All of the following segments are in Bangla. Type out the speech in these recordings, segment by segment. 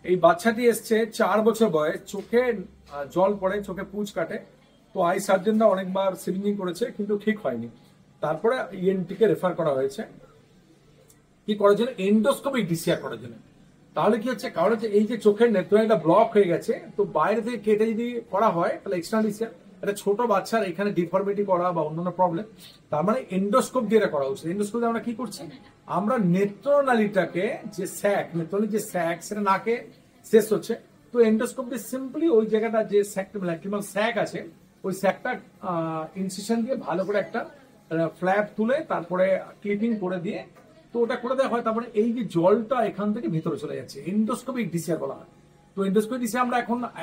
এই বাচ্চাটি এসছে 4 বছর বয়স, চোখে জল পড়ে, চোখে পুঁজ কাটে। তো আই সার্জনরা অনেকবার সিরিঞ্জিং করেছে কিন্তু ঠিক হয়নি। তারপরে ইএনটি কে রেফার করা হয়েছে কি করার জন্য, এন্ডোস্কোপি ডিসিআর করার জন্য। তাহলে কি হচ্ছে, কারণ হচ্ছে এই যে চোখের নেত্রটা ব্লক হয়ে গেছে, তো বাইরে থেকে কেটে যদি করা হয় তাহলে এক্সটার্নাল ডিসিআর, একটা ছোট বাচ্চার এখানে ডিফর্মিটি করা বা অন্যান্য প্রবলেম, তার মানে এন্ডোস্কোপ দিয়ে করা উচিত। এন্ডোস্কোপ আমরা কি করছি, আমরা নেত্রনালীটাকে যে স্যাক, নেত্রনালীর যে স্যাক সেটা নাকে শেষ হচ্ছে, তো এন্ডোস্কোপ দিয়ে সিম্পলি ওই জায়গাটা যে ল্যাক্রিমাল স্যাক আছে ওই স্যাকটা ইনসিশন দিয়ে ভালো করে একটা ফ্ল্যাপ তুলে তারপরে ক্লিপিং করে দিয়ে তো ওটা করে দেওয়া হয়। তারপরে এই যে জলটা এখান থেকে ভিতরে চলে যাচ্ছে, এন্ডোস্কোপিক ডিসিআর বলা হয়। তো এন্ডোস্কোপিক ডিসিআর আমরা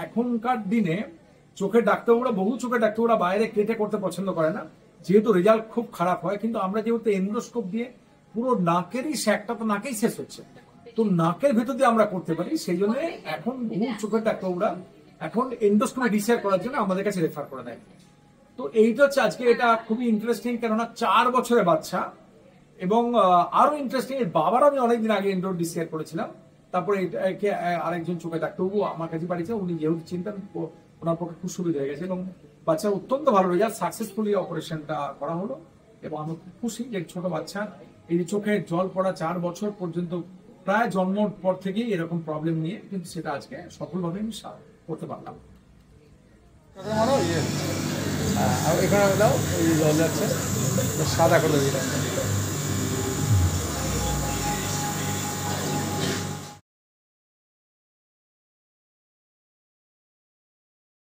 এখনকার দিনে চোখের ডাক্তারবাবুরা, বহু চোখের ডাক্তারবাবুরা বাইরে কেটে করতে পছন্দ করে না, যেহেতু রেজাল্ট খুব খারাপ হয়। কিন্তু আমরা যেহেতু এন্ডোস্কোপ দিয়ে পুরো নাকেরই স্যাকটা তো নাকেই শেষ হচ্ছে, তো নাকের ভেতর দিয়ে আমরা করতে পারি, সেই জন্য এখন বহু চোখের ডাক্তারবাবুরা এখন এন্ডোস্কোপি ডিসিআর করার জন্য আমাদের কাছে রেফার করে দেয়। তো এইটা হচ্ছে আজকে, এটা খুবই ইন্টারেস্টিং, কেননা 4 বছরের বাচ্চা। এবং আরো ইন্টারেস্টিং, এর বাবার আমি অনেকদিন আগে ইনডোর ডিসিআর করেছিলাম। তারপরে এটাকে আরেকজন চোখে ডাক্তারবাবু আমার কাছে পাঠিয়েছে, উনি যেহেতু চিন্তান ওনার পক্ষে খুব সুবিধা হয়ে গেছে এবং বাচ্চার অত্যন্ত ভালো রেজাল্ট, সাকসেসফুলি অপারেশনটা করা হলো। এবং আমি খুব খুশি যে ছোট বাচ্চা এই যে চোখে জল পড়া 4 বছর পর্যন্ত, প্রায় জন্মর পর থেকেই এরকম প্রবলেম নিয়ে, কিন্তু সেটা আজকে সফলভাবে আমি করতে পারলাম। এখানে দাও, জল যাচ্ছে সাদা করে দিলাম।